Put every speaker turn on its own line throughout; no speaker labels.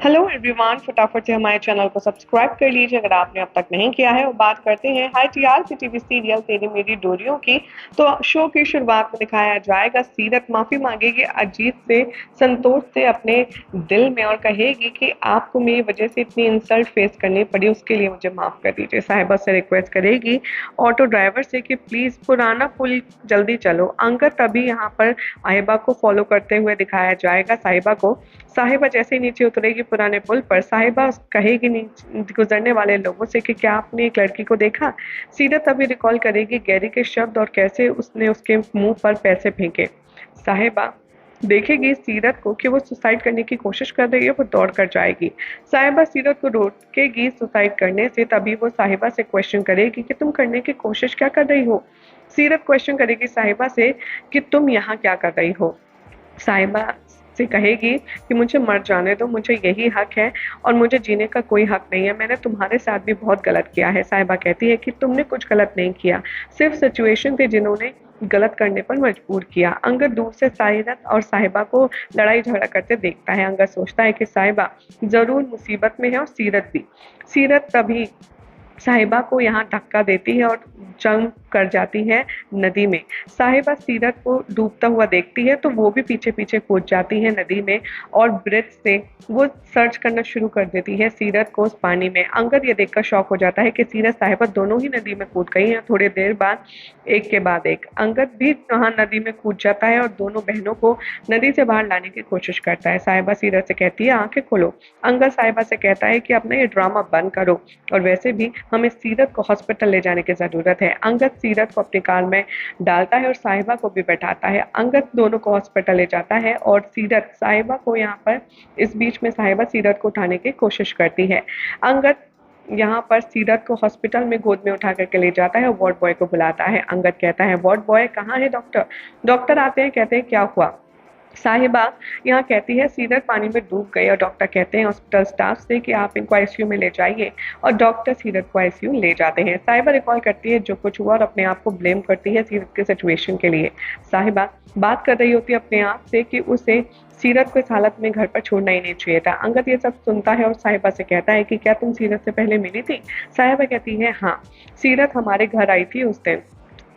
Hello everyone, फटाफट से हमारे चैनल को सब्सक्राइब कर लीजिए अगर आपने अब तक नहीं किया है। और बात करते हैं हाई टीआरपी टीवी सीरियल तेरी मेरी डोरियों की। तो शो की शुरुआत में दिखाया जाएगा सीरत माफी मांगेगी अजीत से, संतोष से अपने दिल में, और कहेगी कि आपको मेरी वजह से इतनी इंसल्ट फेस करनी पड़ी, उसके लिए मुझे माफ कर दीजिए। साहिबा से रिक्वेस्ट करेगी ऑटो ड्राइवर से कि प्लीज पुराना पुल जल्दी चलो। अंगद तभी यहाँ पर साहिबा को फॉलो करते हुए दिखाया जाएगा। साहिबा को, साहिबा जैसे ही नीचे उतरेगी पुराने पुल पर, साहिबा कहेगी गुजरने वाले लोगों से कि क्या आपने एक लड़की को देखा। सीरत अभी रिकॉल करेगी गैरी के शब्द और कैसे उसने उसके मुंह पर पैसे फेंके। साहिबा देखेगी सीरत को कि वो सुसाइड करने की कोशिश कर रही है, वो दौड़ कर जाएगी। साहिबा सीरत को रोकेगी सुसाइड करने से। तभी वो साहिबा से क्वेश्चन करेगी कि तुम करने की कोशिश क्या कर रही हो। सीरत क्वेश्चन करेगी साहिबा से कि तुम यहाँ क्या कर रही हो। साहिबा से कहेगी कि मुझे मर जाने दो, मुझे यही हक है और मुझे जीने का कोई हक नहीं है, मैंने तुम्हारे साथ भी बहुत गलत किया है। साहिबा कहती है कि तुमने कुछ गलत नहीं किया, सिर्फ सिचुएशन थी जिन्होंने गलत करने पर मजबूर किया। अंगद दूर से सीरत और साहिबा को लड़ाई झगड़ा करते देखता है। अंगद सोचता है कि साहिबा जरूर मुसीबत में है और सीरत भी। सीरत तभी साहिबा को यहाँ धक्का देती है और जंप कर जाती है नदी में। साहिबा सीरत को डूबता हुआ देखती है तो वो भी पीछे पीछे कूद जाती है नदी में और ब्रिज से वो सर्च करना शुरू कर देती है सीरत को उस पानी में। अंगद ये देखकर शॉक हो जाता है कि सीरत साहिबा दोनों ही नदी में कूद गई हैं। थोड़ी देर बाद एक के बाद एक अंगद भी वहाँ नदी में कूद जाता है और दोनों बहनों को नदी से बाहर लाने की कोशिश करता है। साहिबा सीरत से कहती है आंखें खोलो। अंगद साहिबा से कहता है कि अपना ये ड्रामा बंद करो और वैसे भी हमें सीरत को हॉस्पिटल ले जाने की जरूरत है। अंगद सीरत को अपनी कार में डालता है और साहिबा को भी बैठाता है। अंगद दोनों को हॉस्पिटल ले जाता है और सीरत साहिबा को यहाँ पर, इस बीच में साहिबा सीरत को उठाने की कोशिश करती है। अंगद यहाँ पर सीरत को हॉस्पिटल में गोद में उठा करके ले जाता है और वार्ड बॉय को बुलाता है। अंगद कहता है वार्ड बॉय कहाँ है डॉक्टर। डॉक्टर आते हैं, कहते हैं क्या हुआ। साहिबा यहाँ कहती है सीरत पानी में डूब गई और डॉक्टर कहते हैं हॉस्पिटल स्टाफ से कि आप इनको आईसीयू में ले जाइए और डॉक्टर सीरत को आईसीयू ले जाते हैं। साहिबा रिकॉल करती है जो कुछ हुआ और अपने आप को ब्लेम करती है सीरत के सिचुएशन के लिए। साहिबा बात कर रही होती है अपने आप से कि उसे सीरत को इस हालत में घर पर छोड़ना ही नहीं चाहिए था। अंगद ये सब सुनता है और साहिबा से कहता है कि क्या तुम सीरत से पहले मिली थी। साहिबा कहती है हाँ, सीरत हमारे घर आई थी उस दिन।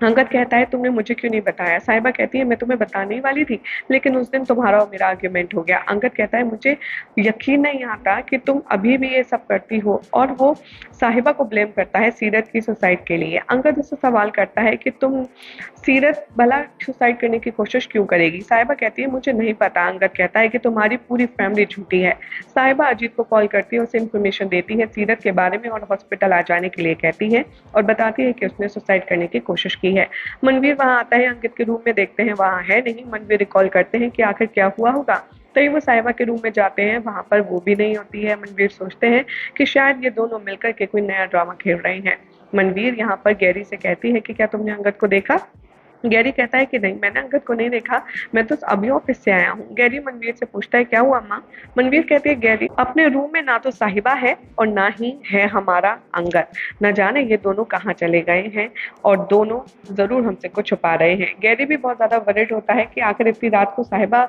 अंगद कहता है तुमने मुझे क्यों नहीं बताया। साहिबा कहती है मैं तुम्हें बताने ही वाली थी लेकिन उस दिन तुम्हारा और मेरा आर्ग्यूमेंट हो गया। अंगद कहता है मुझे यकीन नहीं आता कि तुम अभी भी ये सब करती हो, और वो साहिबा को ब्लेम करता है सीरत की सुसाइड के लिए। अंगद उससे सवाल करता है कि तुम सीरत भला सुसाइड करने की कोशिश क्यों करेगी। साहिबा कहती है मुझे नहीं पता। अंगद कहता है कि तुम्हारी पूरी फैमिली झूठी है। साहिबा अजीत को कॉल करती है, उसे इन्फॉर्मेशन देती है सीरत के बारे में और हॉस्पिटल आ जाने के लिए कहती है और बताती है कि उसने सुसाइड करने की कोशिश की है। मनवीर वहां आता है, अंकित के रूम में देखते हैं वहां है नहीं। मनवीर रिकॉल करते हैं कि आखिर क्या हुआ होगा, तभी वो साहिबा के रूम में जाते हैं, वहां पर वो भी नहीं होती है। मनवीर सोचते हैं कि शायद ये दोनों मिलकर के कोई नया ड्रामा खेल रहे हैं। मनवीर यहाँ पर गैरी से कहती है कि क्या तुमने अंगद को देखा। गैरी कहता है कि नहीं, मैंने अंगद को नहीं देखा, मैं तो अभी ऑफिस से आया हूँ। गैरी मनवीर से पूछता है क्या हुआ माँ। मनवीर कहती है गैरी अपने रूम में ना तो साहिबा है और ना ही है हमारा अंगद, न जाने ये दोनों कहाँ चले गए हैं और दोनों जरूर हमसे कुछ छुपा रहे हैं। गैरी भी बहुत ज्यादा वरिड होता है कि आखिर इतनी रात को साहिबा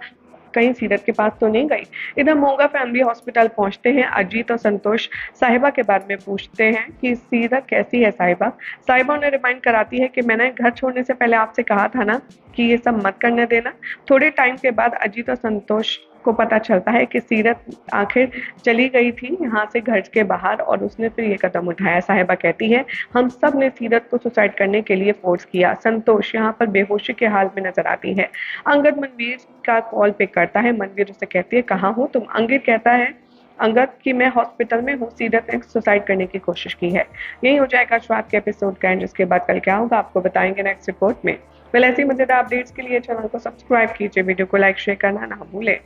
कहीं सीरत के पास तो नहीं गई। इधर मोंगा फैमिली हॉस्पिटल पहुंचते हैं। अजीत और संतोष साहिबा के बारे में पूछते हैं कि सीरत कैसी है। साहिबा उन्हें रिमाइंड कराती है कि मैंने घर छोड़ने से पहले आपसे कहा था ना कि ये सब मत करने देना। थोड़े टाइम के बाद अजीत और संतोष को पता चलता है कि सीरत आखिर चली गई थी यहाँ से घर के बाहर और उसने फिर ये कदम उठाया। साहिबा कहती है हम सब ने सीरत को सुसाइड करने के लिए फोर्स किया। संतोष यहाँ पर बेहोशी के हाल में नजर आती है। अंगद मनवीर का कॉल पिक करता है। मनवीर उससे कहती है कहाँ हो तुम। अंगद कहता है अंगद कि मैं हॉस्पिटल में हूँ, सीरत ने सुसाइड करने की कोशिश की है। यही हो जाएगा रात के एपिसोड का एंड, जिसके बाद कल क्या होगा आपको बताएंगे नेक्स्ट रिपोर्ट में। ऐसी मजेदार अपडेट्स के लिए चैनल को सब्सक्राइब कीजिए, वीडियो को लाइक शेयर करना ना भूलें।